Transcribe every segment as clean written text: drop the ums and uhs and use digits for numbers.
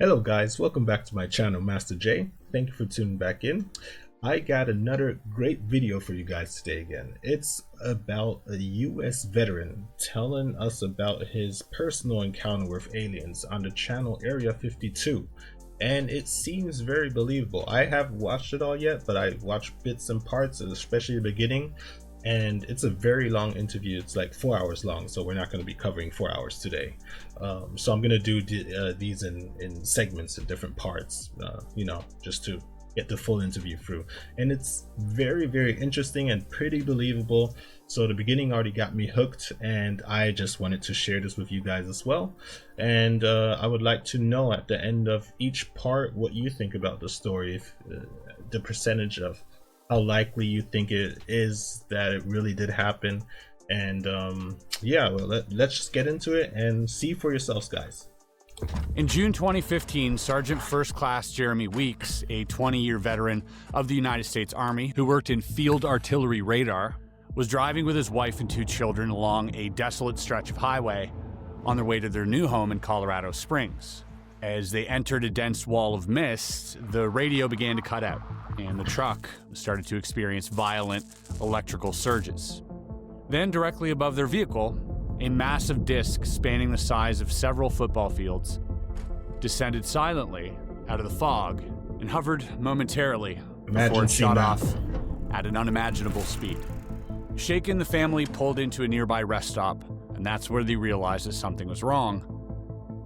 Hello guys, welcome back to my channel, Master J. Thank you for tuning back in. I got another great video for you guys today again. It's about a US veteran telling us about his personal encounter with aliens on the channel Area 52. And it seems very believable. I haven't watched it all yet, but I watched bits and parts, especially the beginning. And it's a very long interview. It's like 4 hours long, so we're not going to be covering 4 hours today. So I'm going to do these in segments in different parts, just to get the full interview through. And it's very, very interesting and pretty believable. So the beginning already got me hooked, and I just wanted to share this with you guys as well. And I would like to know at the end of each part what you think about the story, if the percentage of how likely you think it is that it really did happen. And yeah, well, let's just get into it and see for yourselves, guys. In June 2015, Sergeant First Class Jeremy Weeks, a 20-year veteran of the United States Army who worked in field artillery radar, was driving with his wife and 2 children along a desolate stretch of highway on their way to their new home in Colorado Springs. As they entered a dense wall of mist, the radio began to cut out, and the truck started to experience violent electrical surges. Then, directly above their vehicle, a massive disc spanning the size of several football fields descended silently out of the fog and hovered momentarily before it shot off at an unimaginable speed. Shaken, the family pulled into a nearby rest stop, and that's where they realized that something was wrong,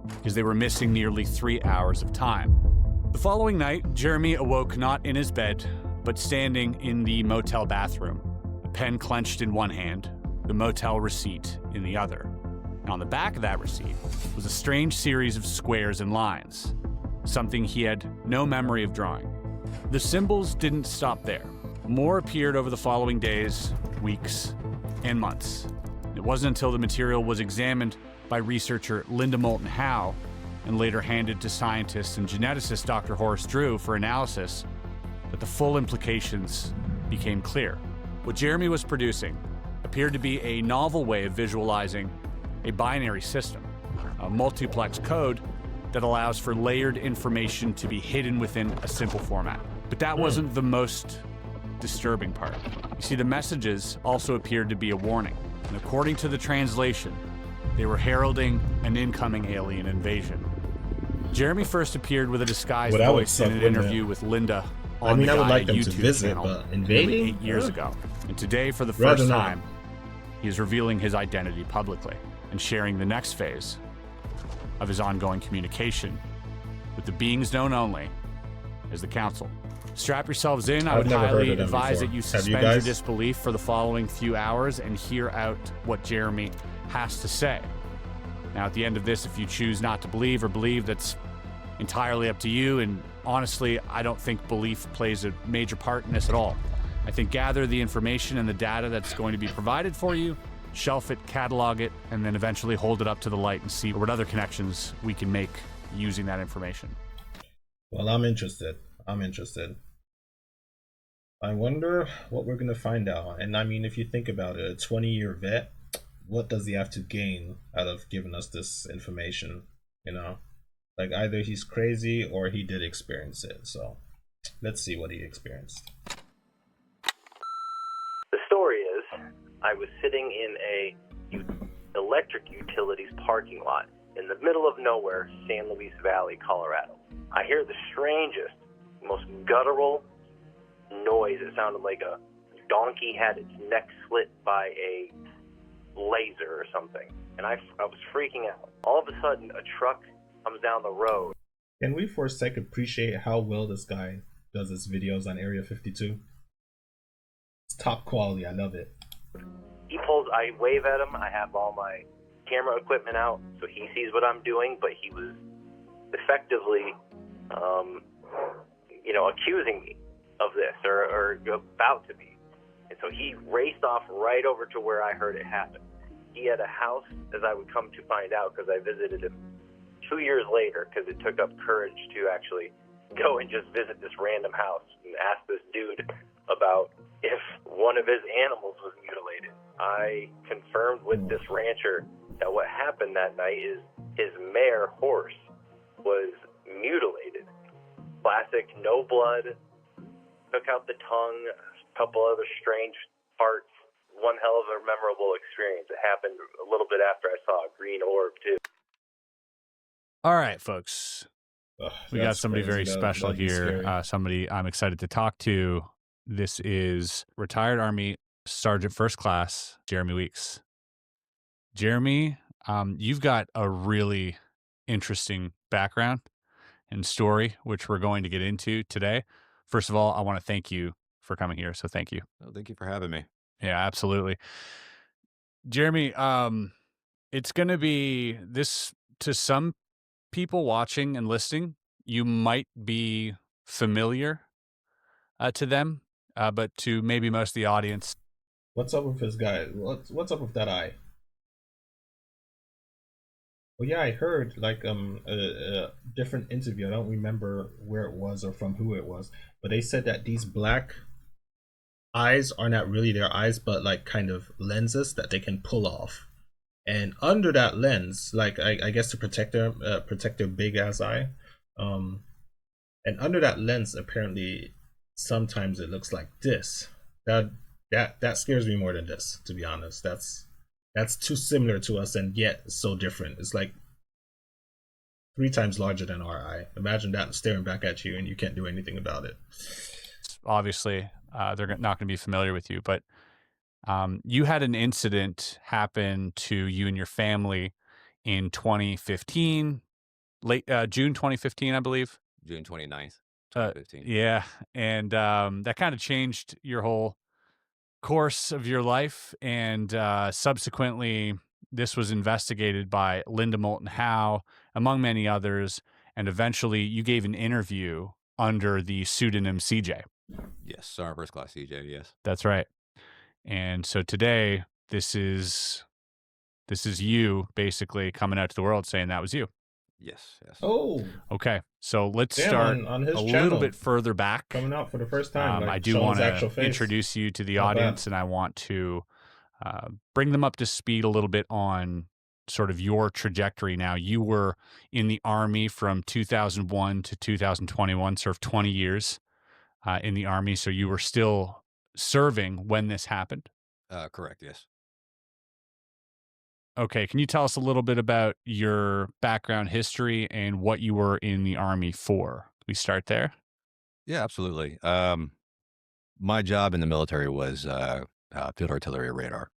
because they were missing nearly 3 hours of time. The following night, Jeremy awoke not in his bed, but standing in the motel bathroom, a pen clenched in one hand, the motel receipt in the other. And on the back of that receipt was a strange series of squares and lines, something he had no memory of drawing. The symbols didn't stop there. More appeared over the following days, weeks, and months. It wasn't until the material was examined by researcher Linda Moulton Howe and later handed to scientist and geneticist Dr. Horace Drew for analysis that the full implications became clear. What Jeremy was producing appeared to be a novel way of visualizing a binary system, a multiplex code that allows for layered information to be hidden within a simple format. But that wasn't the most disturbing part. You see, the messages also appeared to be a warning, and according to the translation, they were heralding an incoming alien invasion. Jeremy first appeared with a disguised voice in an interview with Linda on the Gaia YouTube channel nearly 8 years ago. And today, for the first time, he is revealing his identity publicly and sharing the next phase of his ongoing communication with the beings known only as the Council. Strap yourselves in. I would highly advise that you suspend your disbelief for the following few hours and hear out what Jeremy has to say. Now, at the end of this, if you choose not to believe or believe, that's entirely up to you. And honestly, I don't think belief plays a major part in this at all. I think gather the information and the data that's going to be provided for you, shelf it, catalog it, and then eventually hold it up to the light and see what other connections we can make using that information. Well, I'm interested. I wonder what we're going to find out. And I mean, if you think about it, a 20-year vet, what does he have to gain out of giving us this information? Like either he's crazy or he did experience it. So let's see what he experienced. The story is, I was sitting in a electric utilities parking lot in the middle of nowhere, San Luis Valley, Colorado. I hear the strangest, most guttural noise. It sounded like a donkey had its neck slit by a laser or something, and I was freaking out. All of a sudden, a truck comes down the road. Can we for a sec appreciate how well this guy does his videos on Area 52? It's top quality. I love it. I wave at him. I have all my camera equipment out, so he sees what I'm doing, but he was effectively, accusing me of this or about to be. And so he raced off right over to where I heard it happen. He had a house, as I would come to find out, because I visited him 2 years later, because it took up courage to actually go and just visit this random house and ask this dude about if one of his animals was mutilated. I confirmed with this rancher that what happened that night is his mare horse was mutilated classic, no blood, took out the tongue, a couple other strange parts. One hell of a memorable experience. It happened a little bit after I saw a green orb, too. All right, folks. We got somebody very special here. Somebody I'm excited to talk to. This is retired Army Sergeant First Class Jeremy Weeks. Jeremy, you've got a really interesting background and story, which we're going to get into today. First of all, I want to thank you for coming here. So thank you. Well, thank you for having me. Yeah, absolutely. Jeremy, it's going to be this to some people watching and listening. You might be familiar to them, but to maybe most of the audience. What's up with this guy? What's up with that eye? Well, yeah, I heard like a different interview. I don't remember where it was or from who it was, but they said that these black eyes are not really their eyes, but like kind of lenses that they can pull off. And under that lens, like I guess to protect their big ass eye, and under that lens, apparently sometimes it looks like this. That scares me more than this, to be honest. That's too similar to us and yet so different. It's like 3 times larger than our eye. Imagine that staring back at you and you can't do anything about it. Obviously, they're not going to be familiar with you, but you had an incident happen to you and your family in 2015, late June 2015, I believe. June 29th, 2015. Yeah, and that kind of changed your whole course of your life, and subsequently this was investigated by Linda Moulton Howe, among many others, and eventually you gave an interview under the pseudonym CJ. Yes, Sergeant First Class CJ, yes. That's right. And so today this is you basically coming out to the world saying that was you. Yes. Oh, okay. So let's start on his a channel, little bit further back. coming out for the first time. Like I do want to introduce you to the Not audience, bad. and I want to bring them up to speed a little bit on sort of your trajectory. Now, you were in the Army from 2001 to 2021, served 20 years in the Army. So you were still serving when this happened. Correct, yes. Okay, can you tell us a little bit about your background history and what you were in the Army for? Can we start there? Yeah, absolutely. My job in the military was field artillery radar.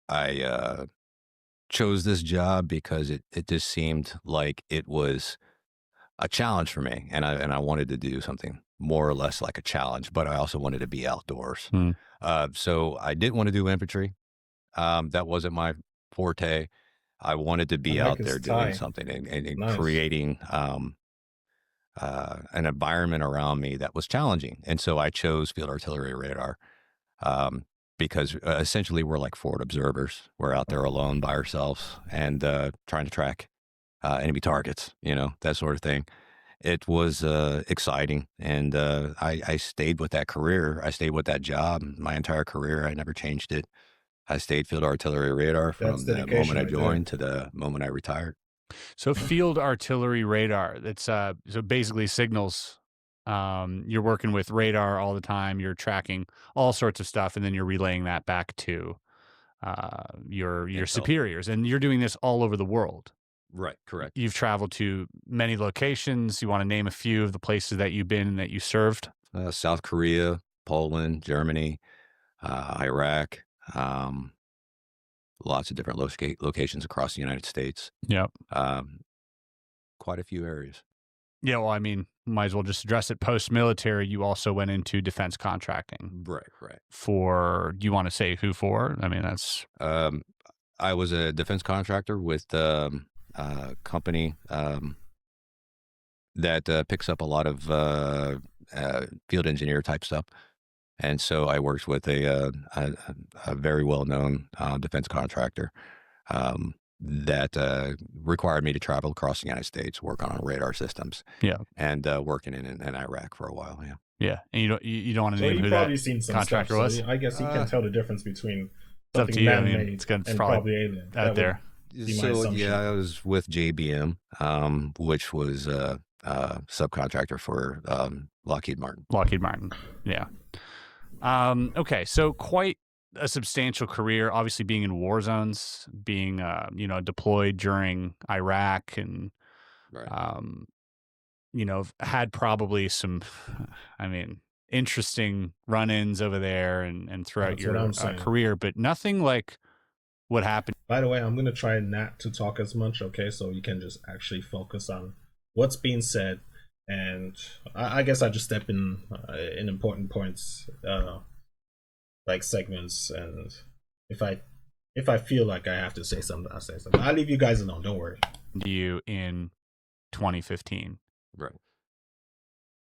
I chose this job because it just seemed like it was a challenge for me, and I wanted to do something more or less like a challenge, but I also wanted to be outdoors. So I didn't want to do infantry. That wasn't my forte. I wanted to be out there doing something and nice. Creating an environment around me that was challenging. And so I chose field artillery radar because essentially we're like forward observers. We're out there alone by ourselves and trying to track enemy targets, that sort of thing. It was exciting, and I stayed with that career. I stayed with that job my entire career. I never changed it. I stayed field arteillery radar from the moment I joined to the moment I retired. So field artillery radar, that's so basically signals. You're working with radar all the time. You're tracking all sorts of stuff, and then you're relaying that back to your superiors. And you're doing this all over the world. Right, correct. You've traveled to many locations. You want to name a few of the places that you've been and that you served? South Korea, Poland, Germany, Iraq. Lots of different locations across the United States. Yep. Quite a few areas. Yeah, well, I mean, might as well just address it. Post-military, you also went into defense contracting. Right. For, do you want to say who for? I mean, that's... I was a defense contractor with a company that picks up a lot of field engineer type stuff. And so I worked with a very well-known defense contractor that required me to travel across the United States, work on radar systems. Yeah, and working in Iraq for a while. Yeah, yeah. And you don't want to name who that seen some contractor stuff, was. So I guess he can tell the difference between it's up to you. I mean, it's gonna probably alien out there. So yeah, I was with JBM, which was subcontractor for Lockheed Martin. Lockheed Martin. Yeah. Okay. So quite a substantial career, obviously being in war zones, being, deployed during Iraq and, Right. had probably some, interesting run-ins over there and throughout That's what your I'm saying. career, but nothing like what happened. By the way, I'm going to try not to talk as much, okay? So you can just actually focus on what's being said. And I guess I just step in important points, like segments. And if I feel like I have to say something, I'll say something. I'll leave you guys alone. Don't worry. You in 2015. Right.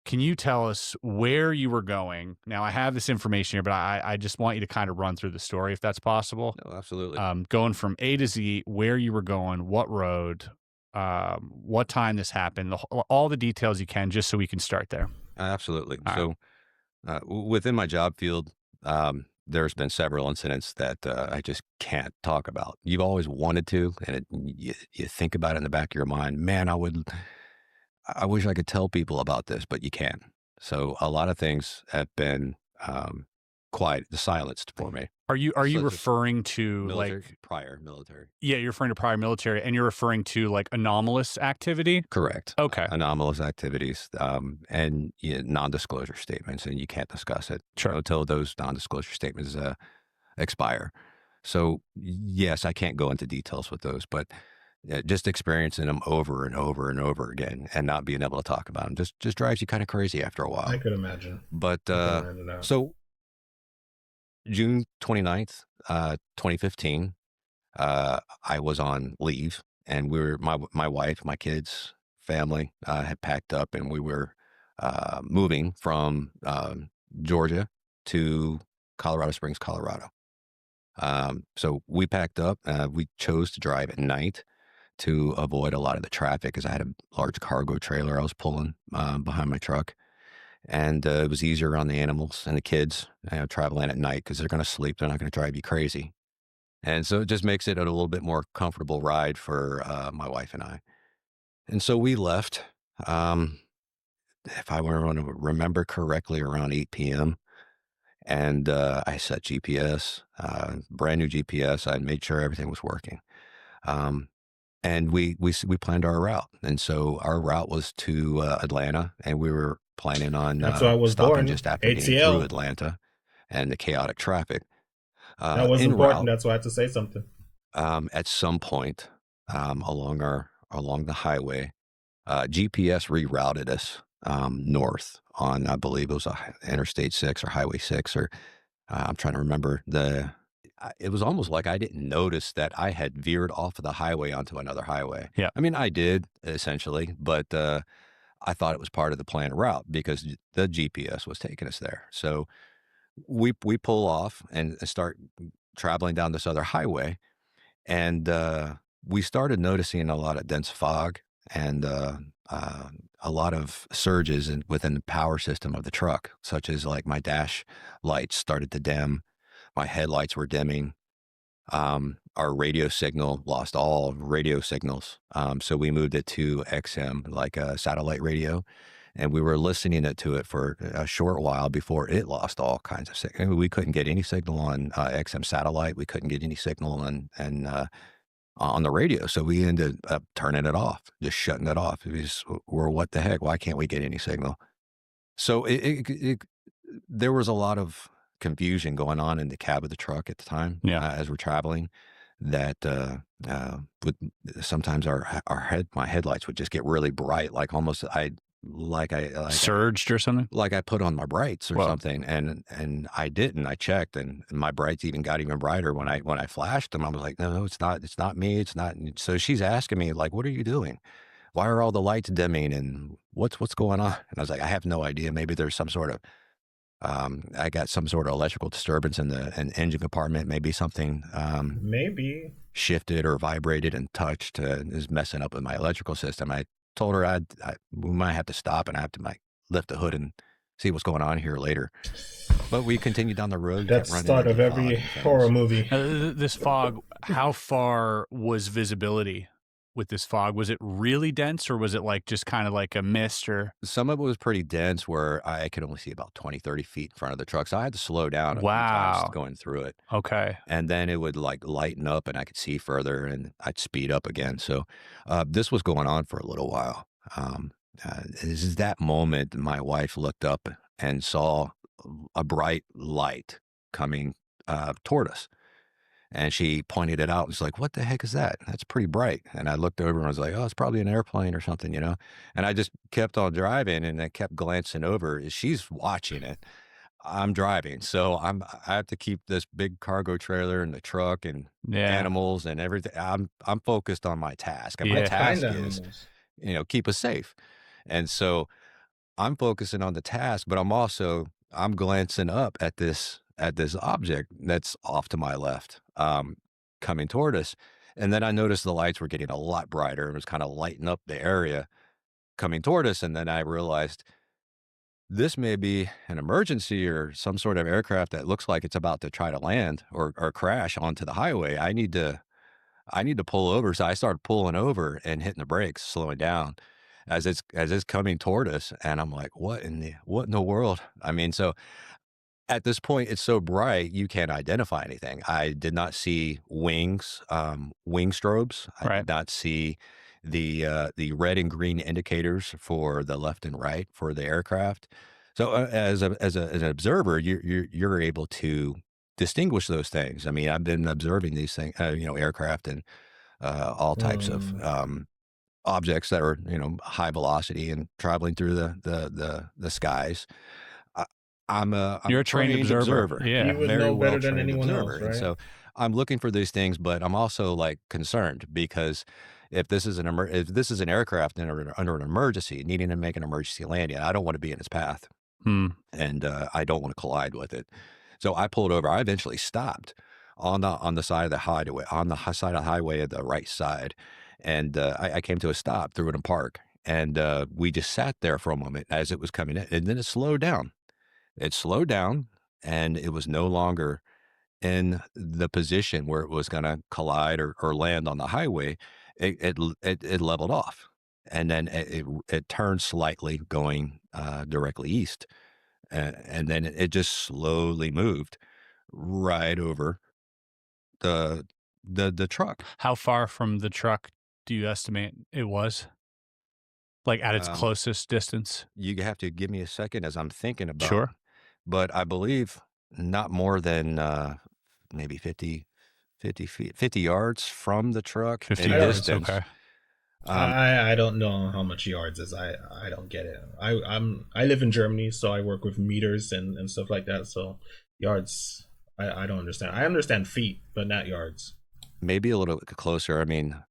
Can you tell us where you were going? Now, I have this information here, but I just want you to kind of run through the story, if that's possible. No, absolutely. Going from A to Z, where you were going, what road, what time this happened, all the details you can, just so we can start there. Absolutely. All So within my job field, there's been several incidents that I just can't talk about. You've always wanted to, and you think about it in the back of your mind. Man, I wish I could tell people about this, but you can't. So a lot of things have been silenced for me. Are you Such as referring to Military, like prior military. Yeah, you're referring to prior military, and you're referring to like anomalous activity? Correct. Okay. Anomalous activities and non-disclosure statements, and you can't discuss it Sure. until those non-disclosure statements expire. So yes, I can't go into details with those, but just experiencing them over and over and over again and not being able to talk about them just drives you kind of crazy after a while. I could imagine. But I could imagine that. so June 29th, 2015, I was on leave, and my wife, my kids, family had packed up, and we were moving from Georgia to Colorado Springs, Colorado. So we packed up. We chose to drive at night to avoid a lot of the traffic because I had a large cargo trailer I was pulling behind my truck. And it was easier on the animals and the kids traveling at night because they're going to sleep. They're not going to drive you crazy. And so it just makes it a little bit more comfortable ride for my wife and I. And so we left, if I remember correctly, around 8 p.m. And I set GPS, brand new GPS. I made sure everything was working. And we planned our route. And so our route was to Atlanta, and we were planning on That's why I was stopping born. just after getting ATL. through Atlanta and the chaotic traffic. That was en important. route, That's why I had to say something. at some point along the highway, GPS rerouted us north on, I believe it was Interstate 6 or Highway 6, or I'm trying to remember it was almost like I didn't notice that I had veered off of the highway onto another highway. Yeah. I mean, I did essentially, but I thought it was part of the planned route because the GPS was taking us there. So we pull off and start traveling down this other highway, and we started noticing a lot of dense fog and a lot of surges within the power system of the truck, such as like my dash lights started to dim, my headlights were dimming. Our radio signal lost all radio signals. So we moved it to XM, like a satellite radio, and we were listening to it for a short while before it lost all kinds of signal. We couldn't get any signal on XM satellite. We couldn't get any signal on the radio. So we ended up turning it off, just shutting it off. We're what the heck? Why can't we get any signal? So there was a lot of confusion going on in the cab of the truck at the time. Yeah. As we're traveling, that sometimes my headlights would just get really bright, like almost Surged or something? like I put on my brights or Well- something, and I didn't. I checked, and my brights got even brighter when I flashed them. I was like, no, it's not me. It's not. And so she's asking me like, what are you doing? Why are all the lights dimming? And what's going on? And I was like, I have no idea. Maybe there's some sort of I got some sort of electrical disturbance in the engine compartment. Maybe something Maybe. shifted or vibrated and touched is messing up with my electrical system. I told her we might have to stop and I have to lift the hood and see what's going on here later. But we continued down the road. That's the start of every horror movie. This fog, how far was visibility with this fog? Was it really dense, or was it like just kind of like a mist? Or Some of it was pretty dense where I could only see about 20, 30 feet in front of the truck. So I had to slow down a few times wow, going through it. okay, And then it would like lighten up and I could see further and I'd speed up again. So this was going on for a little while. This is that moment my wife looked up and saw a bright light coming toward us. And she pointed it out and was like, "What the heck is that? That's pretty bright." And I looked over and I was like, "Oh, it's probably an airplane or something, you know?" And I just kept on driving and I kept glancing over. She's watching it. I'm driving. So I have to keep this big cargo trailer and the truck and yeah, animals and everything. I'm focused on my task. And my yeah, What kind task of is, animals? keep us safe. And so I'm focusing on the task, but I'm glancing up at this object that's off to my left, coming toward us. And then I noticed the lights were getting a lot brighter and was kind of lighting up the area coming toward us. And then I realized this may be an emergency or some sort of aircraft that looks like it's about to try to land or crash onto the highway. I need to pull over. So I started pulling over and hitting the brakes, slowing down as it's coming toward us. And I'm like, what in the world? I mean, so at this point, it's so bright, you can't identify anything. I did not see wing strobes. I right. did not see the red and green indicators for the left and right for the aircraft. So, as an observer, you're able to distinguish those things. I mean, I've been observing these things, aircraft and all types of Hmm. objects that are high velocity and traveling through the skies. I, I'm You're a a trained trained observer. observer, Yeah. You would very know well better than trained anyone observer, else, and right? so I'm looking for these things. But I'm also like concerned because if this is an aircraft under an emergency, needing to make an emergency landing, I don't want to be in its path, Hmm. and I don't want to collide with it. So I pulled over. I eventually stopped on the side of the highway, on the side of the highway at the right side, and I came to a stop through in a park, and we just sat there for a moment as it was coming in, and then it slowed down. It slowed down, and it was no longer in the position where it was going to collide or land on the highway. It leveled off, and then it turned slightly, going directly east, and then it just slowly moved right over the the truck. How far from the truck do you estimate it was? Like at its Um, closest distance? you have to give me a second as I'm thinking about, Sure. but I believe not more than maybe 50 feet, 50 yards from the truck 50 I in don't. yards. distance. Okay. Um, I don't know how much yards is. I don't get it. I live in Germany, so I work with meters and stuff like that. So yards, I don't understand. I understand feet, but not yards. maybe a little bit closer. I mean,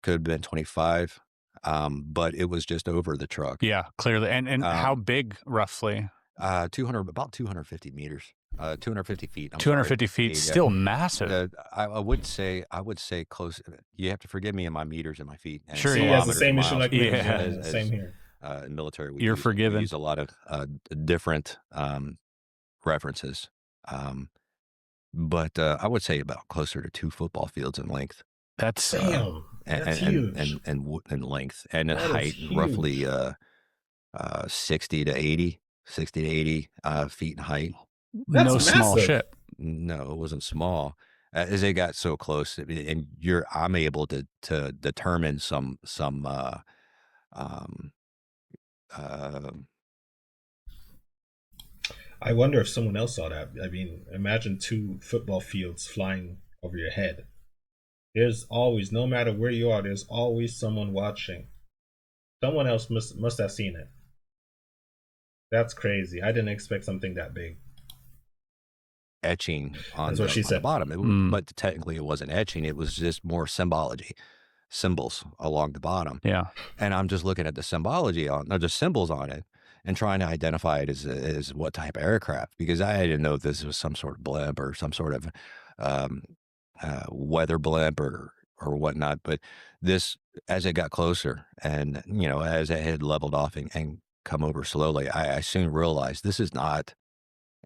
could have been 25, but it was just over the truck. Yeah, clearly. And how Um, big roughly? 200, about 250 meters, 250 feet. I'm sorry. 250 feet, Yeah. still massive. I would say close. You have to forgive me in my meters and my feet and Sure, See, he yeah. has the kilometers and same issue miles like me. Yeah. Yeah, same here. in military You're we forgiven. use a lot of different references. Um, but I would say about closer to 2 football fields in length. That's Damn, that's huge. And length and in That is height, roughly huge. 60 to 80, 60 to 80 feet in height. That's no small massive. ship. No, it wasn't small. As they got so close, and I'm able to determine some um, uh, I wonder if someone else saw that. I mean, imagine two football fields flying over your head. There's always, no matter where you are, there's always someone watching. Someone else must have seen it. That's crazy. I didn't expect something that big. etching That's what she on the said. bottom. Mm. But technically, it wasn't etching. It was just more symbology, symbols along the bottom. Yeah. And I'm just looking at the symbology on, or the symbols on it, and trying to identify it as what type of aircraft, because I didn't know if this was some sort of blimp or some sort of um, weather blimp or whatnot. But this, as it got closer, and as it had leveled off and come over slowly, I soon realized this is not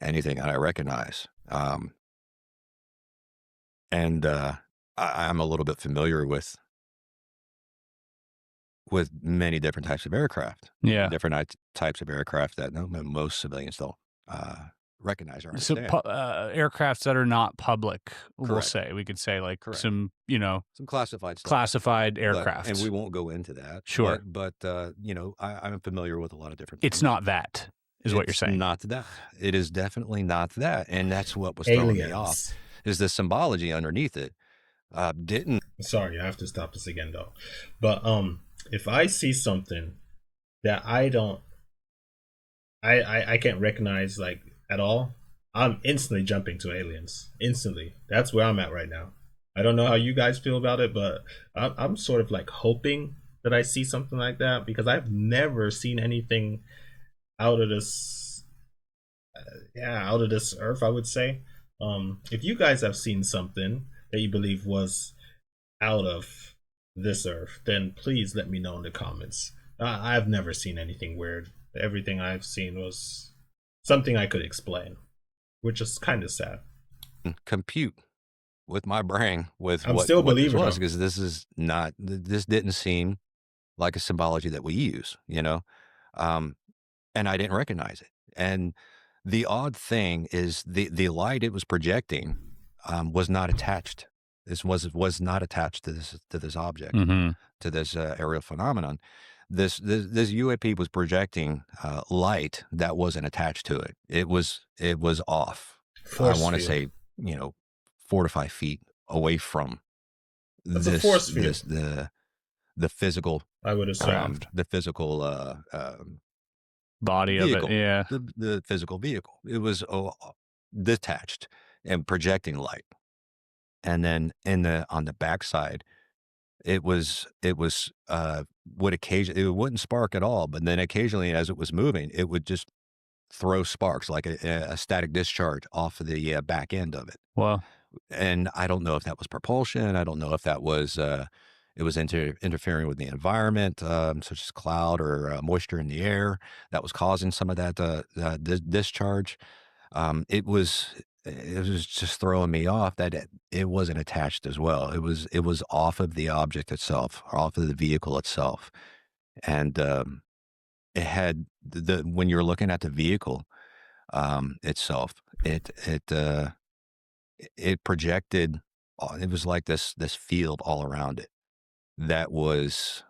anything that I recognize. And I'm a little bit familiar with with many different types of aircraft. Yeah. Different types of aircraft that most civilians don't recognize or So understand. aircrafts that are not public, we'll Correct. say. We could say like Correct. some, Some classified stuff. classified But, aircraft. and we won't go into that. Sure. But I'm familiar with a lot of different It's things. not that, is what you're It's saying. not that. It is definitely not that. And that's what was throwing me off, Aliens. is the symbology underneath it. Didn't Sorry, I have to stop this again though. But if I see something that I can't recognize like at all, I'm instantly jumping to aliens. Instantly. That's where I'm at right now. I don't know how you guys feel about it, but I'm sort of like hoping that I see something like that, because I've never seen anything out of this out of this earth, I would say. If you guys have seen something that you believe was out of this earth, then please let me know in the comments. I've never seen anything weird. Everything I've seen was something I could explain, which is kind of sad. compute with my brain with I'm what, still what this believing was, though. because this didn't seem like a symbology that we use, and I didn't recognize it. And the odd thing is the light it was projecting was not attached. This was not attached to this object, Mhm. to this aerial phenomenon. This UAP was projecting light that wasn't attached to it. It was off. Force I want to field. say 4 to 5 feet away from That's a force field. the physical I would assume. the physical Body vehicle, of it, yeah. the physical vehicle. It was detached and projecting light. And then on the backside, it would occasionally, it wouldn't spark at all, but then occasionally as it was moving, it would just throw sparks like a static discharge off of the back end of it. Well, And I don't know if that was propulsion. I don't know if that was it was interfering with the environment, such as cloud or moisture in the air, that was causing some of that discharge. It was just throwing me off that it wasn't attached as well. It was off of the object itself, or off of the vehicle itself, and it had when you're looking at the vehicle itself, it projected. It was like this field all around it that was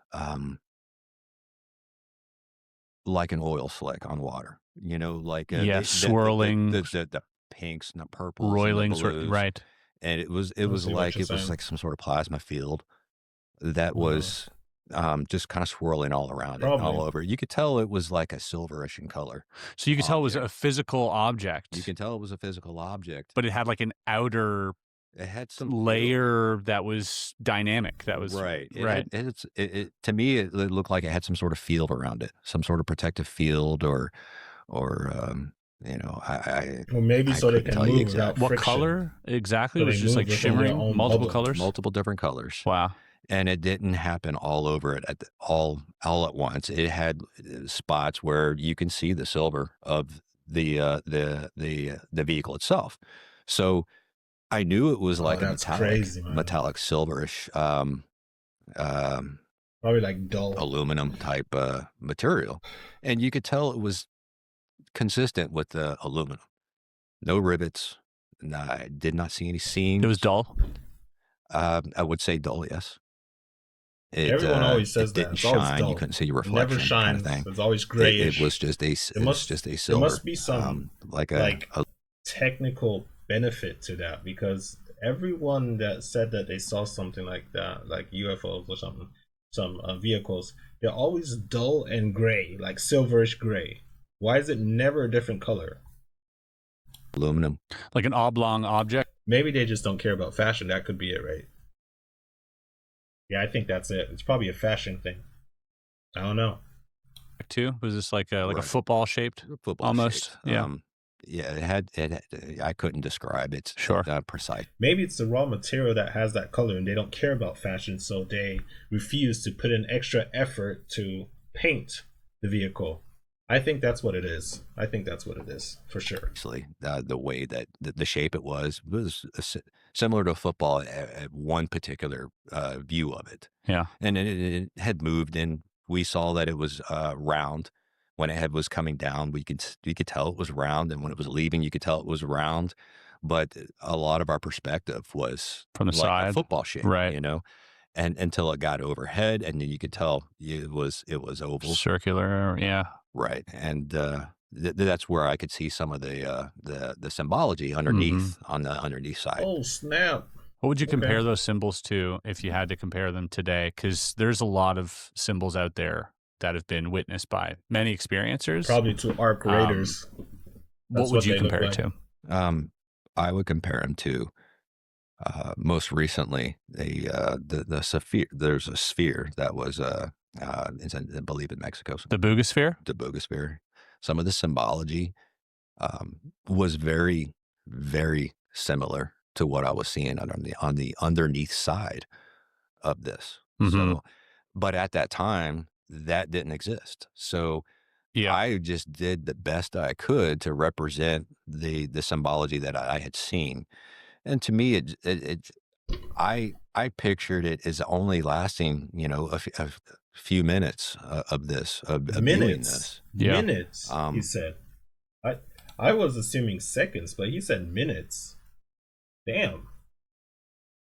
like an oil slick on water. Like yeah, swirling, the pinks and the purples and the roiling, blues. right. And it was I see what you're like saying. some sort of plasma field that was just kind of swirling all around it, all Probably. over. You could tell it was like a silverish in color. So you could tell it was a Object. physical object, You can tell it was a physical object, but it had like an outer it had some feel. layer that was dynamic. That was right. right. It to me, it looked like it had some sort of field around it, some sort of protective field, or I Well, maybe I so they couldn't can tell you move exactly. without What friction. color exactly? So It was they just move like within their shimmering, own multiple bubble. colors. Multiple different colors. Wow. And it didn't happen all over it all at once. It had spots where you can see the silver of the vehicle itself. So I knew it was Oh, like a that's crazy, man. metallic silverish Probably like dull. aluminum type material, and you could tell it was consistent with the aluminum. No rivets. And I did not see any seams. It was dull. I would say dull, yes. Everyone always says it that. didn't It's always shine. dull. You couldn't see your It never reflection, kind of shines. thing. It's always It grayish. was just a There silver. must be some like like a technical benefit to that, because everyone that said that they saw something like that, like UFOs or something, some vehicles, they're always dull and gray, like silverish gray. Why is it never a different color? aluminum. Like an oblong object. Maybe they just don't care about fashion. That could be it, right? Yeah, I think that's it. It's probably a fashion thing. I don't know. Too was this like a Right. football shaped? Football Almost, shaped. yeah. Yeah, I couldn't describe it. Sure. Precise. Maybe it's the raw material that has that color and they don't care about fashion, so they refuse to put in extra effort to paint the vehicle. I think that's what it is. I think that's what it is, for sure. Actually, the way that the shape it was similar to football at one particular view of it. Yeah. And it had moved in we saw that it was round. When it was coming down, you could tell it was round, and when it was leaving, you could tell it was round. But a lot of our perspective was From the like a side. football shape, Right. and until it got overhead, and then you could tell it was oval, Circular. Yeah. right? And that's where I could see some of the symbology underneath on the underneath side. Oh snap! What would you Okay. compare those symbols to if you had to compare them today? Because there's a lot of symbols out there that have been witnessed by many experiencers. Probably to arc raiders. What would you they look compare it like. to? I would compare them to most recently the sphere. There's a sphere that was it's in, I believe in Mexico. The Boogosphere? The Boogosphere. Some of the symbology was very, very similar to what I was seeing on the underneath side of this. Mhm. So, but at that time, that didn't exist. So Yeah. I just did the best I could to represent the symbology that I had seen. And to me, I pictured it as only lasting, a few minutes of this, of doing Minutes. this. Yeah. Minutes. He said. I was assuming seconds, but he said minutes. Damn.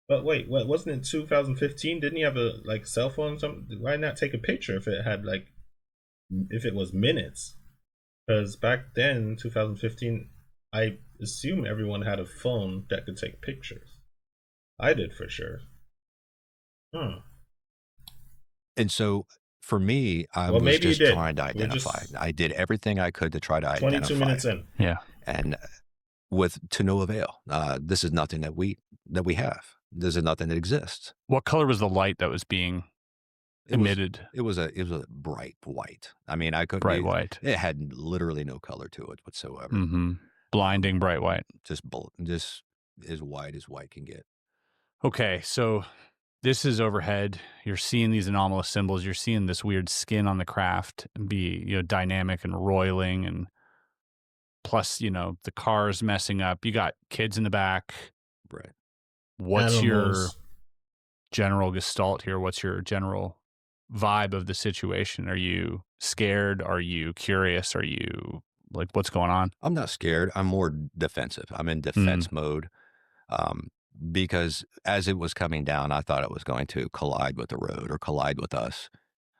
But wait, what wasn't it 2015? Didn't he have a cell phone or something? Why not take a picture if it had if it was minutes? Because back then, 2015, I assume everyone had a phone that could take pictures. I did for sure. And so for me, I Well, was maybe you just did. trying to We're identify. just I did everything I could to try to 22 identify, minutes in. Yeah. and to no avail. This is nothing that we have. This is nothing that exists. What color was the light that was being emitted? It was a bright white. I mean, I couldn't. Bright white. It had literally no color to it whatsoever. Mm-hmm. Blinding bright white. Just as white as white can get. Okay, so this is overhead. You're seeing these anomalous symbols. You're seeing this weird skin on the craft be, dynamic and roiling, and plus, the car's messing up. You got kids in the back. Right. What's your Animals. general gestalt here? What's your general vibe of the situation? Are you scared? Are you curious? Are you what's going on? I'm not scared. I'm more defensive. I'm in defense mode. Because as it was coming down, I thought it was going to collide with the road or collide with us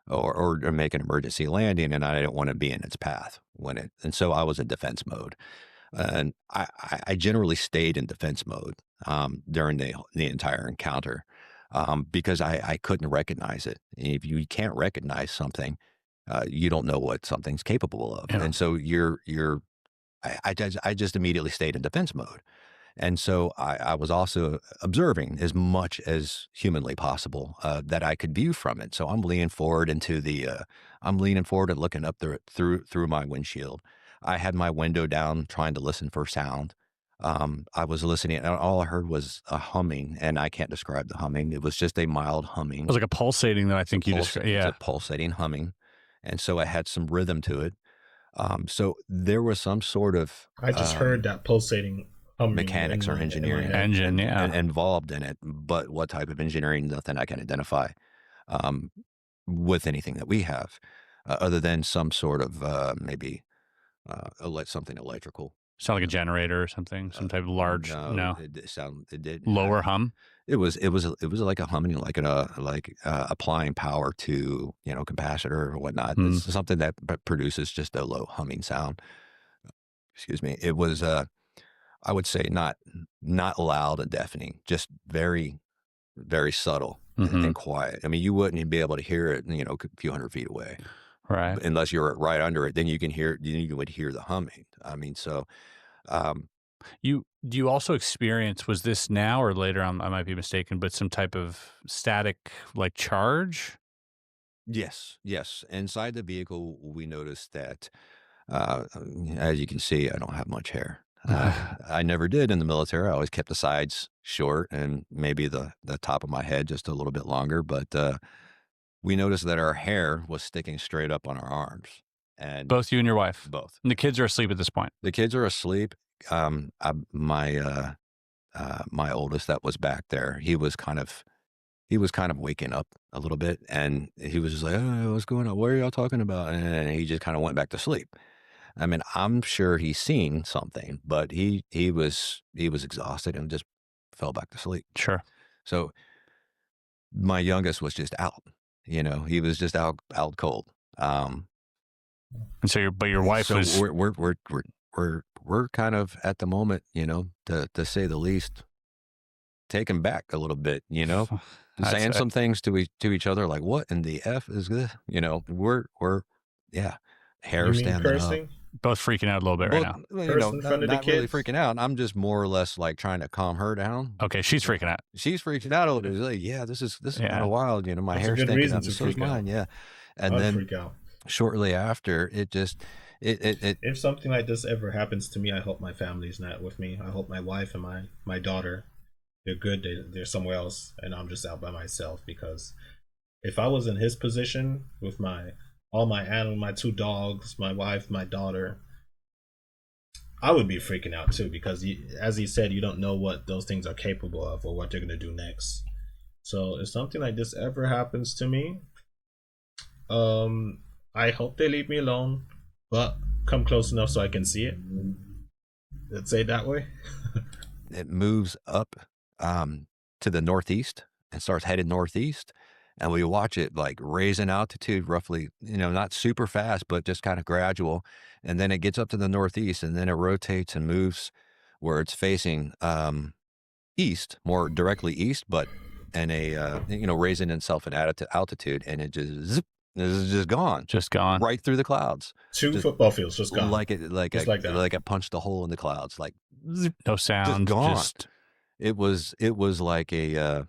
or make an emergency landing, and I didn't want to be in its path and so I was in defense mode. And I generally stayed in defense mode during the entire encounter because I couldn't recognize it. If you can't recognize something, you don't know what something's capable of. Yeah. And so I just immediately stayed in defense mode. And so I was also observing as much as humanly possible that I could view from it. So I'm leaning forward and looking up through my windshield. I had my window down, trying to listen for sound. I was listening, and all I heard was a humming, and I can't describe the humming. It was just a mild humming. It was like a pulsating that I think you described. Yeah, It's a pulsating humming, and so it had some rhythm to it. So there was some sort of I just heard that pulsating humming mechanics or engineering engine, involved in it, but what type of engineering? Nothing I can identify with anything that we have, other than some sort of maybe something electrical. Sound like a generator or something, some type of large. No, It did lower hum. It was like a humming, like applying power to capacitor or whatnot. It's something that produces just a low humming sound. Excuse me. It was I would say not loud and deafening, just very, very subtle and quiet. I mean, you wouldn't even be able to hear it, a few hundred feet away, right? Unless you're right under it, then you can hear. You would hear the humming. I mean, so. Do you also experience, was this now or later, I might be mistaken, but some type of static charge? Yes. Inside the vehicle, we noticed that, as you can see, I don't have much hair. I never did in the military. I always kept the sides short and maybe the top of my head just a little bit longer. But we noticed that our hair was sticking straight up on our arms. And both you and your wife? Both. And the kids are asleep at this point? The kids are asleep. My oldest that was back there, he was kind of he was kind of waking up a little bit, and he was just like, "Oh, what's going on? What are y'all talking about?" And he just kind of went back to sleep. I mean, I'm sure he's seen something, but he was exhausted and just fell back to sleep. Sure. So my youngest was just out. He was just out cold. And so your wife So was we're kind of at the moment, to say the least, taken back a little bit, saying some things to each other like, "What in the f is this?" We're yeah, You hair mean standing up. cursing? both freaking out a little bit right now. Well, Curse in front of the not really kids? freaking out. I'm just more or less like trying to calm her down. Okay, she's freaking out. She's freaking out a little bit. She's like, yeah, this is Yeah. kind of wild. My That's a hair's good sticking reason out. to And so's freak out. mine. Yeah. And I'd then freak out. shortly after, it If something like this ever happens to me, I hope my family's not with me. I hope my wife and my daughter, they're good. They're somewhere else, and I'm just out by myself. Because if I was in his position with all my animals, my 2 dogs, my wife, my daughter, I would be freaking out too. Because as he said, you don't know what those things are capable of or what they're gonna do next. So if something like this ever happens to me, I hope they leave me alone, but come close enough so I can see it. Let's say it that way. it moves up to the northeast and starts headed northeast. And we watch it like raise in altitude roughly, not super fast, but just kind of gradual. And then it gets up to the northeast, and then it rotates and moves where it's facing east, more directly east, but and raising itself in altitude, and it just zip, is just gone, Just gone. right through the clouds, 2 just football fields just gone. like Just like that. like I punched a hole in the clouds, like zip, No sound. gone. Just it was like a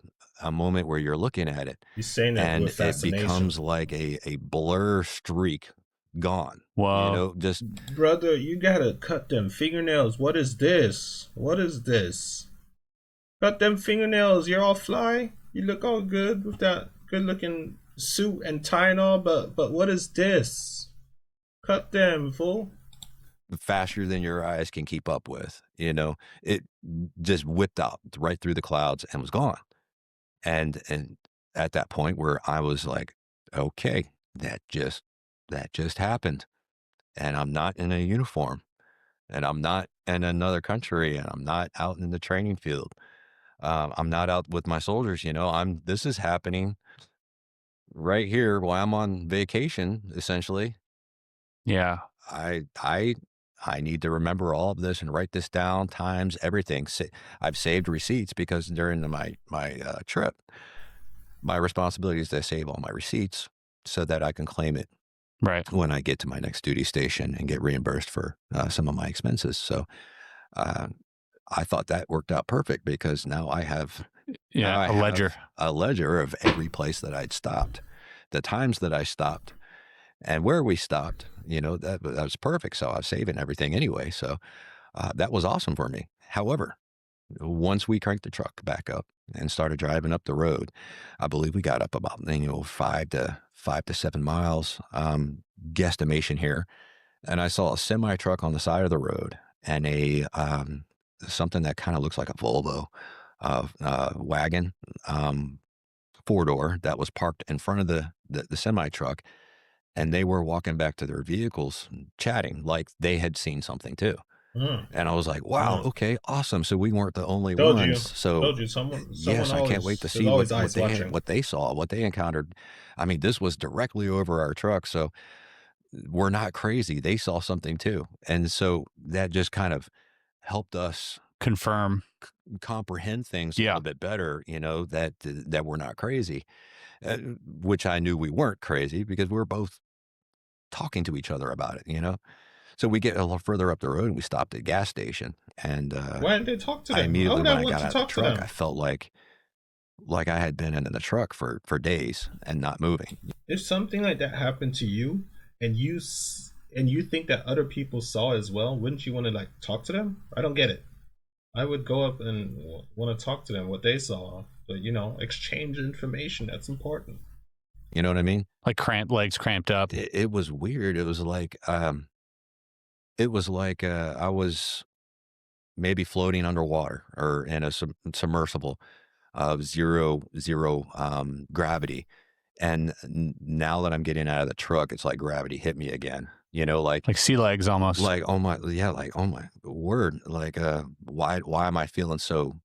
moment where you're looking at it, He's saying it and with it fascination. becomes like a blur streak, gone. Whoa. Just Brother, you gotta cut them fingernails. What is this? What is this? Cut them fingernails. You're all fly. You look all good with that good-looking suit and tie and all, but what is this? Cut them, fool. faster than your eyes can keep up with. It just whipped out right through the clouds and was gone. And at that point where I was like, okay, that just happened, and I'm not in a uniform, and I'm not in another country, and I'm not out in the training field. I'm not out with my soldiers. This is happening right here while I'm on vacation, essentially. yeah. I need to remember all of this and write this down, times, everything. I've saved receipts because during my trip, my responsibility is to save all my receipts so that I can claim it Right. when I get to my next duty station and get reimbursed for some of my expenses. So I thought that worked out perfect because now I have Yeah. A ledger. a ledger of every place that I'd stopped, the times that I stopped, and where we stopped. That was perfect. So I was saving everything anyway. So that was awesome for me. However, once we cranked the truck back up and started driving up the road, I believe we got up about 5 to 7 miles, guesstimation here, and I saw a semi truck on the side of the road and a something that kind of looks like a Volvo wagon, 4-door, that was parked in front of the semi truck, and they were walking back to their vehicles, chatting like they had seen something too. Mm. And I was like, wow, okay, awesome. So we weren't the only Told ones. you. So Told you. Someone yes, I can't wait to there's see always eyes they watching. what they saw, what they encountered. I mean, this was directly over our truck, so we're not crazy. They saw something too, and so that just kind of helped us Confirm. comprehend things a Yeah. little bit better. That we're not crazy, which I knew we weren't crazy because we were both talking to each other about it. So we get a little further up the road and we stopped at a gas station, and Why didn't they talk to them? I Why immediately, would when I I want got to out of the talk to truck, them? I felt like I had been in the truck for days and not moving. If something like that happened to you, and you think that other people saw as well, wouldn't you want to talk to them? I don't get it. I would go up and want to talk to them what they saw, but exchange information. That's important. You know what I mean? Like legs cramped up. It was weird. It was like I was maybe floating underwater or in a submersible. of zero gravity. And now that I'm getting out of the truck, it's like gravity hit me again. You know, Like sea legs almost. like oh my, yeah, like oh my word, like why am I feeling so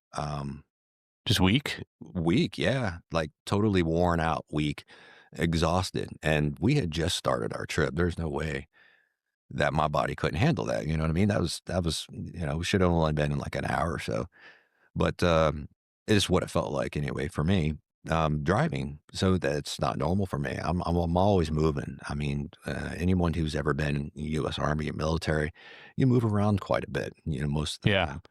Just weak. weak? Yeah, like totally worn out, weak, exhausted. And we had just started our trip. There's no way that my body couldn't handle that. You know what I mean? That was we should have only been in like an hour or so. But it's what it felt like anyway for me, driving. So that's not normal for me. I'm always moving. I mean, anyone who's ever been in the U.S. Army or military, you move around quite a bit. Most of the Yeah. time,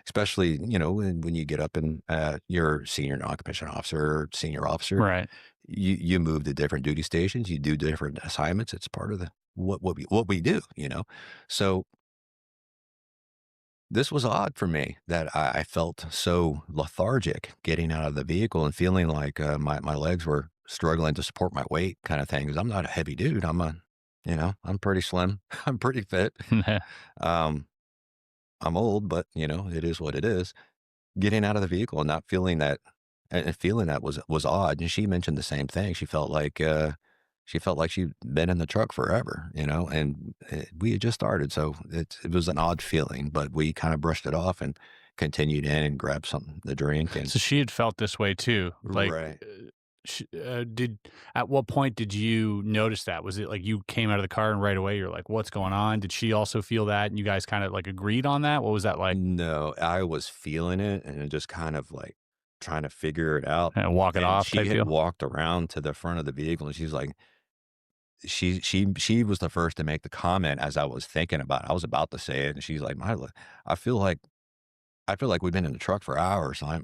especially when you get up and you're senior non-commissioned officer, or senior officer. Right. You move to different duty stations. You do different assignments. It's part of the what we do. So this was odd for me that I felt so lethargic getting out of the vehicle and feeling like my legs were struggling to support my weight, kind of thing. Because I'm not a heavy dude. I'm pretty slim. I'm pretty fit. Um, I'm old, but it is what it is. Getting out of the vehicle and not feeling that, and feeling that was odd. And she mentioned the same thing. She felt like she'd been in the truck forever, and we had just started. So it was an odd feeling, but we kind of brushed it off and continued in and grabbed something to drink. And So she had felt this way too. Like, right. at what point did you notice that? Was it like you came out of the car and right away you're like, what's going on? Did she also feel that? And you guys kind of like agreed on that? What was that like? No, I was feeling it and just kind of like trying to figure it out. And walk it And off she type had deal? walked around to the front of the vehicle and she's like, she was the first to make the comment as I was thinking about it. I was about to say it, and she's like, I feel like I feel like we've been in the truck for hours. So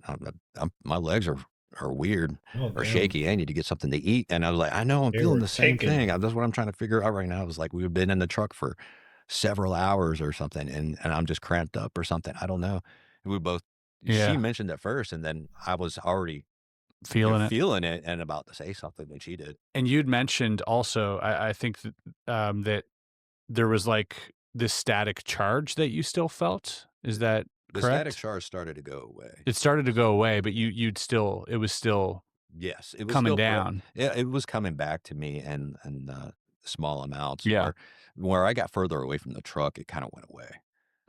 my legs are weird Oh, or damn. shaky. I need to get something to eat." And I was like, "I know, I'm They feeling were the same taken. thing. That's what I'm trying to figure out right now." I was like, "We've been in the truck for several hours or something, and I'm just cramped up or something. I don't know." And we both. She Yeah. mentioned it first, and then I was already Feeling it. feeling it and about to say something when she did. And you'd mentioned also, I think that there was like this static charge that you still felt. Is that The static correct? charge started to go away. It started to go away, but it was still Yes, it was coming still down. yeah, it was coming back to me and small amounts Yeah. where I got further away from the truck, it kind of went away.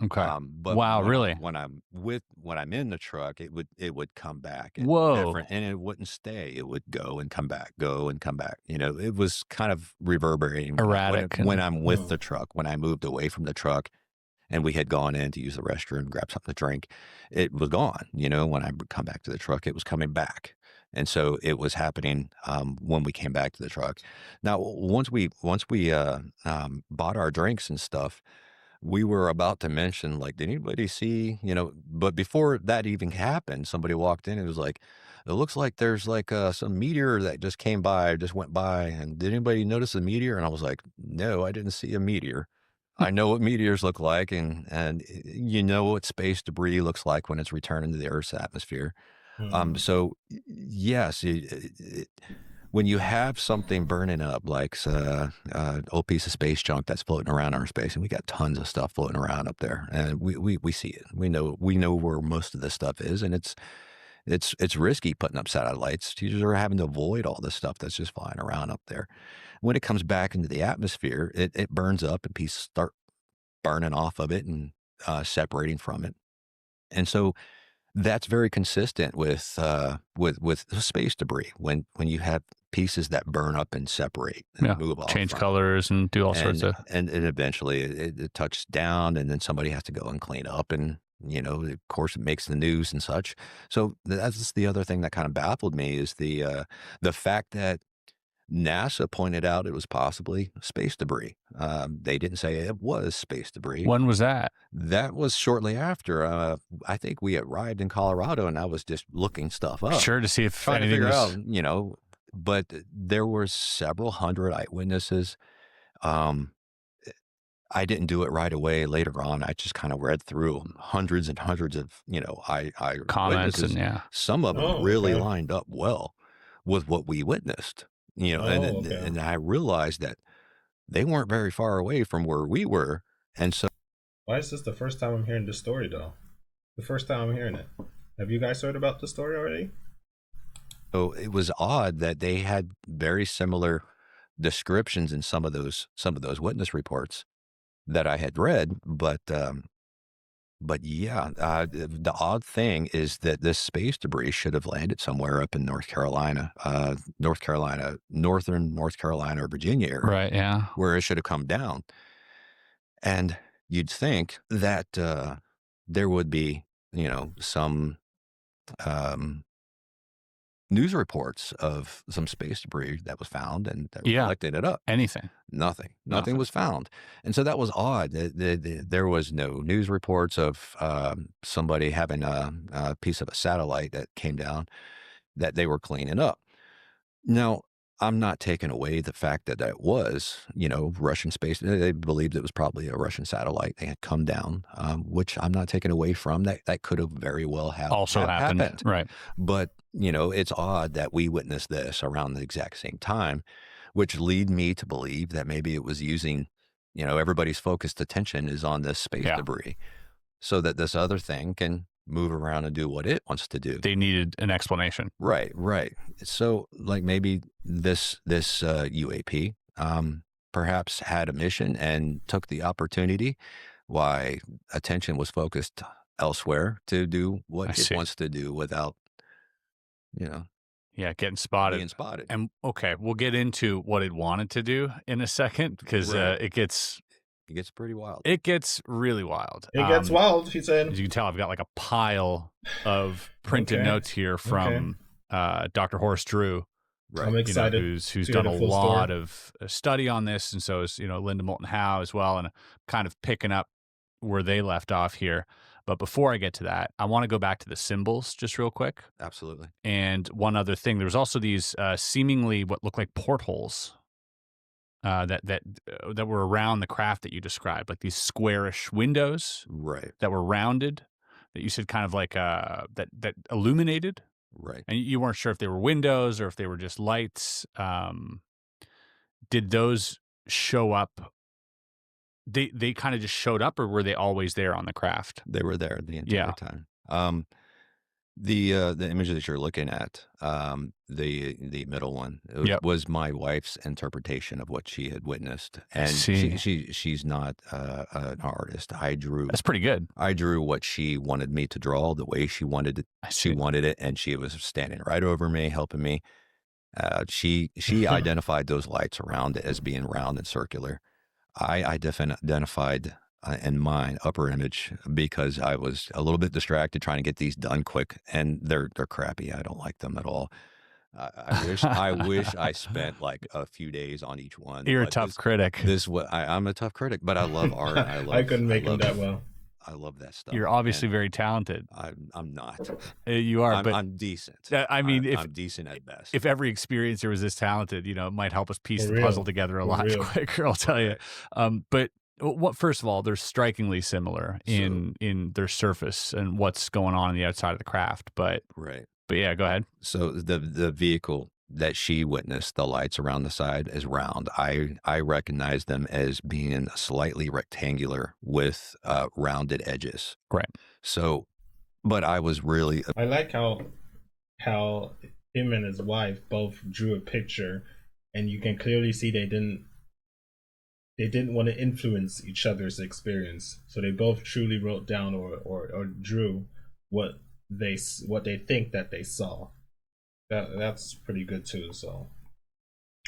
Okay. But Wow, really? when I'm in the truck, it would come back at Whoa. different, and it wouldn't stay. It would go and come back, go and come back. It was kind of reverberating Erratic when and I'm with Oh, the truck. When I moved away from the truck and we had gone in to use the restroom, grab something to drink, it was gone. When I would come back to the truck, it was coming back. And so it was happening when we came back to the truck. Now, once we bought our drinks and stuff, we were about to mention, like, did anybody see, but before that even happened, somebody walked in and was like, it looks like there's like some meteor that just went by. And did anybody notice the meteor? And I was like, no, I didn't see a meteor. I know what meteors look like, and you know what space debris looks like when it's returning to the Earth's atmosphere. hmm. So yes, when you have something burning up, like old piece of space junk that's floating around our space, and we got tons of stuff floating around up there, and we see it. We know where most of this stuff is, and it's risky putting up satellites. You are having to avoid all this stuff that's just flying around up there. When it comes back into the atmosphere, it burns up, and pieces start burning off of it and separating from it. And so that's very consistent with space debris when you have pieces that burn up and separate and yeah, move off change from, colors and do all sorts and of and eventually it touches down, and then somebody has to go and clean up, and of course it makes the news and such. So that's the other thing that kind of baffled me is the fact that NASA pointed out it was possibly space debris. They didn't say it was space debris. When was that? That was shortly after. I think we arrived in Colorado, and I was just looking stuff up, Sure, to see if trying to anything figure out, was but there were several hundred eyewitnesses. Um, I didn't do it right away. Later on, I just kind of read through hundreds and hundreds of, comments and eyewitnesses. yeah. Some of them Oh, really okay. lined up well with what we witnessed, and Oh, and okay. and I realized that they weren't very far away from where we were, and so Why is this the first time I'm hearing this story, though? The first time I'm hearing it. Have you guys heard about this story already? So it was odd that they had very similar descriptions in some of those witness reports that I had read, but yeah, the odd thing is that this space debris should have landed somewhere up in northern North Carolina or Virginia area, Right. Yeah. where it should have come down. And you'd think that there would be, some um, news reports of some space debris that was found and that Yeah. collected it up. Anything. Nothing was found. And so that was odd. There was no news reports of somebody having a piece of a satellite that came down that they were cleaning up. Now, I'm not taking away the fact that that was, Russian space. They believed it was probably a Russian satellite. They had come down, which I'm not taking away from. That could have very well Also happened. Right. But, it's odd that we witnessed this around the exact same time, which lead me to believe that maybe it was using, everybody's focused attention is on this space Yeah. debris so that this other thing can move around and do what it wants to do. They needed an explanation. Right, right. So, like maybe this UAP perhaps had a mission and took the opportunity why attention was focused elsewhere to do what I it see. wants to do without, Yeah, getting spotted. being spotted. And okay, we'll get into what it wanted to do in a second because Right. it gets It gets pretty wild. really wild. It gets wild, he said. As you can tell, I've got like a pile of printed Okay. notes here from Dr. Horace Drew, Right. I'm excited. who's to hear done the a full lot story. of study on this, and so is Linda Moulton Howe as well, and kind of picking up where they left off here. But before I get to that, I want to go back to the symbols just real quick. Absolutely. And one other thing, there was also these seemingly what look like portholes that were around the craft that you described, like these squarish windows Right. that were rounded, that you said kind of like that illuminated, Right. and you weren't sure if they were windows or if they were just lights. Did those show up? They kind of just showed up, or were they always there on the craft? They were there the entire Yeah. time. The image that you're looking at, the middle one, Yep. was my wife's interpretation of what she had witnessed, and see. she's not an artist. That's pretty good. I drew what she wanted me to draw, the way she wanted it. I She see. wanted it, and she was standing right over me, helping me. She identified those lights around it as being round and circular. I identified in mine upper image because I was a little bit distracted trying to get these done quick, and they're crappy. I don't like them at all. I wish I spent like a few days on each one. You're a but tough critic. I'm a tough critic, but I love art. I couldn't make him that well. I love that stuff. You're obviously and very talented. I'm not. You are, but I'm decent. I mean, I'm decent at best. if every experiencer was this talented, it might help us piece For the real. puzzle together a For lot real. quicker. I'll tell you. But what? First of all, they're strikingly similar in their surface and what's going on the outside of the craft. But Right. yeah, go ahead. So the vehicle that she witnessed, the lights around the side is round. I recognize them as being slightly rectangular with rounded edges. Right. So, but I was really I like how him and his wife both drew a picture, and you can clearly see they didn't want to influence each other's experience. So they both truly wrote down or drew what they think that they saw. That's pretty good too. So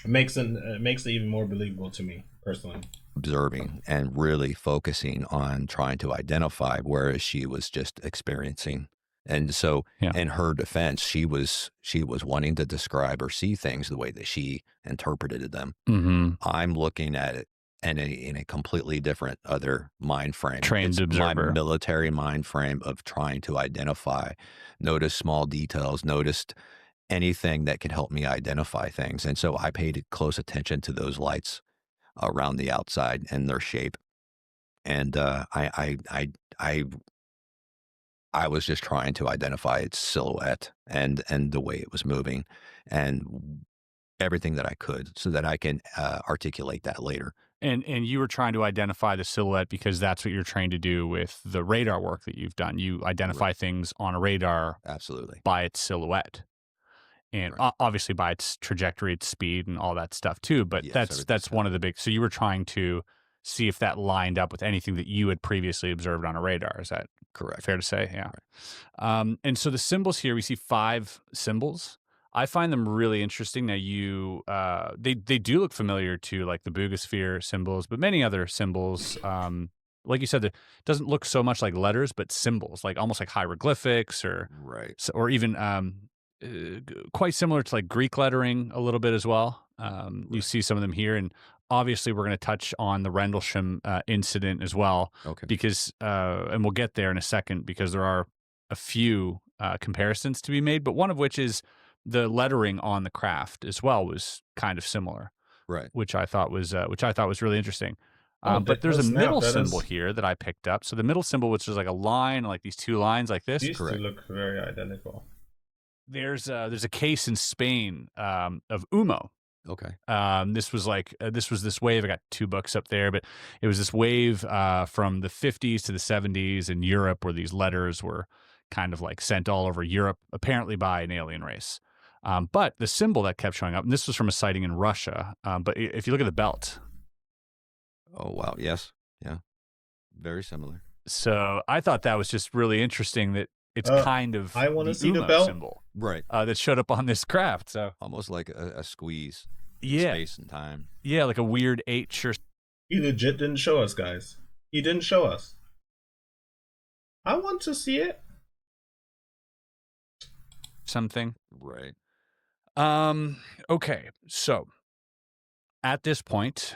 it makes it even more believable to me personally. observing and really focusing on trying to identify, whereas she was just experiencing. And so, Yeah. in her defense, she was wanting to describe or see things the way that she interpreted them. Mm-hmm. I'm looking at it in a completely different other mind frame. Trained It's observer. my military mind frame of trying to identify, notice small details, noticed anything that could help me identify things. And so I paid close attention to those lights around the outside and their shape. And I was just trying to identify its silhouette and the way it was moving and everything that I could so that I can articulate that later. And you were trying to identify the silhouette because that's what you're trained to do with the radar work that you've done. You identify things on a radar Absolutely. by its silhouette. and Right. obviously by its trajectory, its speed, and all that stuff too. But Yes, that's everything's one of the big. So you were trying to see if that lined up with anything that you had previously observed on a radar. Is that correct. fair to say? Yeah. Right. And so the symbols here, we see 5 symbols. I find them really interesting. Now they do look familiar to like the Boogosphere symbols, but many other symbols, like you said, it doesn't look so much like letters, but symbols, like almost like hieroglyphics Right. or even quite similar to like Greek lettering a little bit as well. You Right. see some of them here, and obviously we're going to touch on the Rendlesham incident as well, Okay. because and we'll get there in a second because there are a few comparisons to be made, but one of which is the lettering on the craft as well was kind of similar, Right. which I thought was really interesting. Oh, But there's a snap, middle that symbol is. here that I picked up. So the middle symbol, which is like a line, like these 2 lines like this. These two look very identical. There's a case in Spain of Umo. Okay. This was this wave. I got 2 books up there, but it was this wave from the 50s to the 70s in Europe where these letters were kind of like sent all over Europe, apparently by an alien race. But the symbol that kept showing up, and this was from a sighting in Russia. But if you look at the belt, Oh wow. Yes. Yeah. Very similar. so I thought that was just really interesting that it's kind of I want to the see the Umo belt. symbol Right. that showed up on this craft. So Almost like a squeeze. yeah, Space and time. yeah, like a weird H or He legit didn't show us, guys. He didn't show us. I want to see it. something. Right. Okay, so at this point,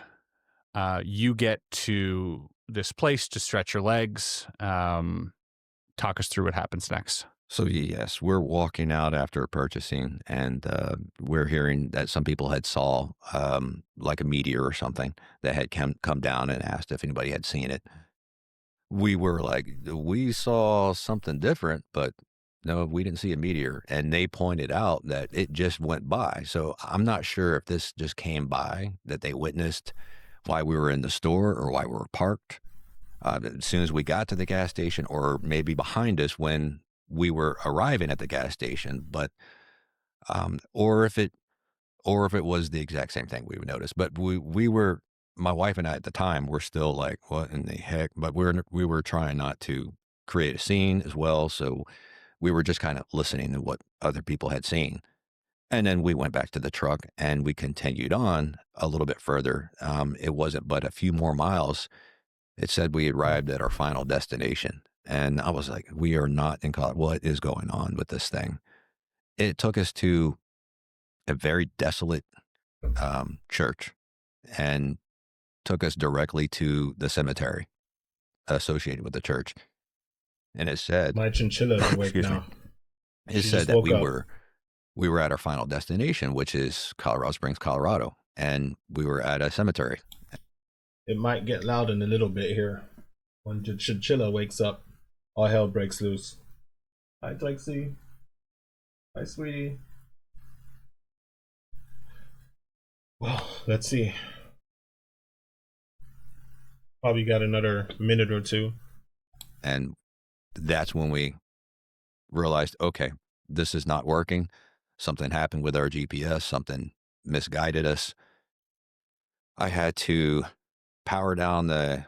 you get to this place to stretch your legs. Talk us through what happens next. So yes, we're walking out after purchasing, and we're hearing that some people had saw like a meteor or something that had come down and asked if anybody had seen it. We were like, we saw something different, but no, we didn't see a meteor. And they pointed out that it just went by. So I'm not sure if this just came by that they witnessed while we were in the store or while we were parked as soon as we got to the gas station, or maybe behind us when we were arriving at the gas station. But or if it was the exact same thing we would notice. But we were, my wife and I at the time were still like, what in the heck? But we were trying not to create a scene as well. So we were just kind of listening to what other people had seen. And then we went back to the truck and we continued on a little bit further. It wasn't but a few more miles. It said we arrived at our final destination. And I was like, we are not in college. What is going on with this thing? It took us to a very desolate church and took us directly to the cemetery associated with the church. And it said, My chinchilla is awake Excuse me. now. It She said just that woke up. we were at our final destination, which is Colorado Springs, Colorado, and we were at a cemetery. It might get loud in a little bit here. When the chinchilla wakes up, all hell breaks loose. Hi, Lexi. Hi, sweetie. Well, let's see. Probably got another minute or two. And that's when we realized, okay, this is not working. Something happened with our GPS. Something misguided us. I had to power down the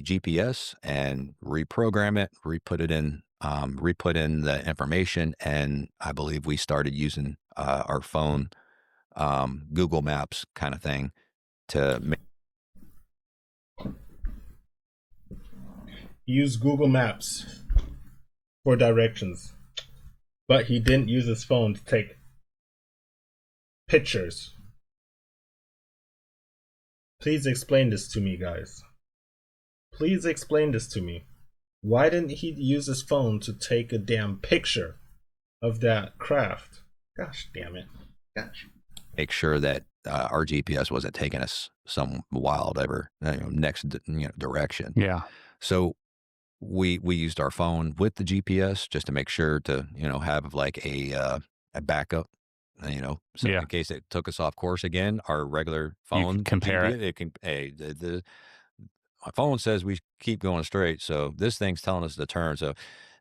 GPS and reprogram it, re-put in the information, and I believe we started using our phone, Google Maps kind of thing to make. Use Google Maps for directions, but he didn't use his phone to take pictures. Please explain this to me, guys. Please explain this to me. Why didn't he use his phone to take a damn picture of that craft? Gosh damn it. Gosh. make sure that our GPS wasn't taking us some wild ever next direction. Yeah. So we used our phone with the GPS just to make sure to have like a backup. So Yeah. in case it took us off course again, our regular You phone can compare GPS, it can. Hey, my phone says we keep going straight, so this thing's telling us to turn. So,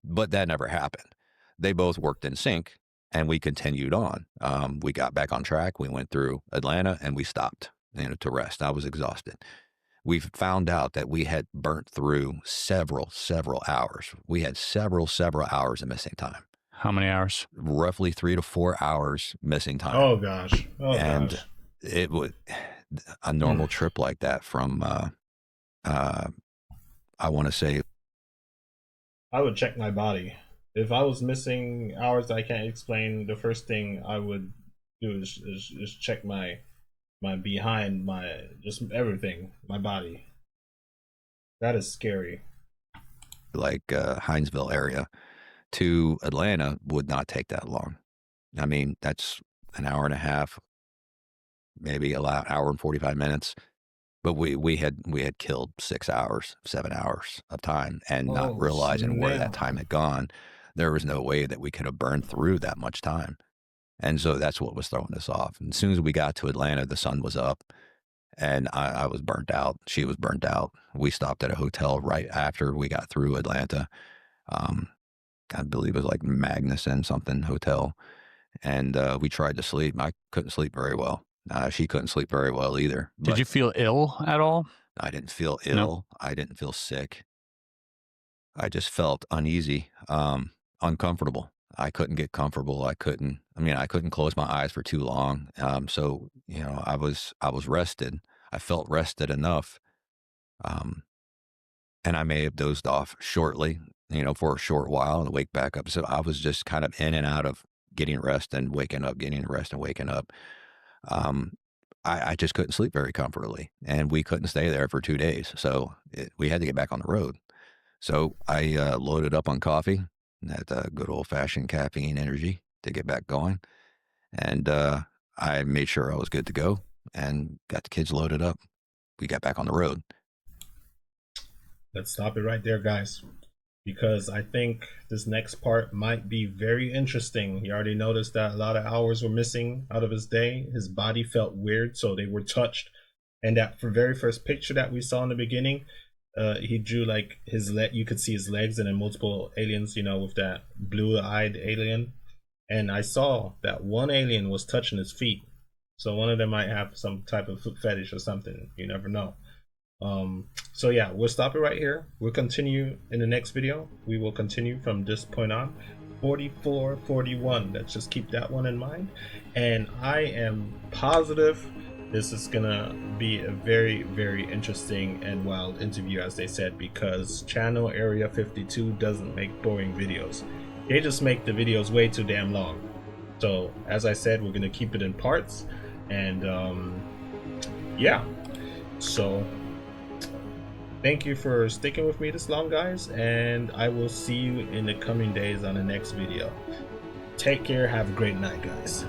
but that never happened. They both worked in sync, and we continued on. We got back on track. We went through Atlanta and we stopped, to rest. I was exhausted. We found out that we had burnt through several hours. We had several hours of missing time. How many hours? Roughly 3 to 4 hours missing time. Oh gosh. Oh and gosh. it would a normal trip like that from I want to say, I would check my body. If I was missing hours I can't explain, the first thing I would do is check my behind, my just everything, my body. That is scary. like Hinesville area to Atlanta would not take that long. I mean, that's an hour and a half, maybe an hour and 45 minutes. But we had killed 6 hours, 7 hours of time, and not Oh realizing where that snap. time had gone. There was no way that we could have burned through that much time. And so that's what was throwing us off. And as soon as we got to Atlanta, the sun was up and I was burnt out. She was burnt out. We stopped at a hotel right after we got through Atlanta. Um, I believe it was like Magnuson something hotel. And we tried to sleep. I couldn't sleep very well. She couldn't sleep very well either. Did you feel ill at all? I didn't feel No. ill. I didn't feel sick. I just felt uneasy, uncomfortable. I couldn't get comfortable. I couldn't close my eyes for too long. So, I was rested. I felt rested enough. Um, and I may have dozed off shortly, for a short while and wake back up. So I was just kind of in and out of getting rest and waking up, getting rest and waking up. Um, I just couldn't sleep very comfortably, and we couldn't stay there for 2 days. So we had to get back on the road. So I loaded up on coffee, that good old fashioned caffeine energy to get back going. And I made sure I was good to go and got the kids loaded up. We got back on the road. Let's stop it right there, guys, because I think this next part might be very interesting. You already noticed that a lot of hours were missing out of his day. His body felt weird, so they were touched. And that very first picture that we saw in the beginning, he drew like his leg. You could see his legs, and then multiple aliens, with that blue-eyed alien. And I saw that one alien was touching his feet, so one of them might have some type of foot fetish or something. You never know. So yeah, we'll stop it right here. We'll continue in the next video. We will continue from this point on. 44, 41. Let's just keep that one in mind. And I am positive this is gonna be a very, very interesting and wild interview, as they said, because channel Area 52 doesn't make boring videos. They just make the videos way too damn long. So as I said, we're gonna keep it in parts. And yeah, so thank you for sticking with me this long, guys, and I will see you in the coming days on the next video. Take care. Have a great night, guys.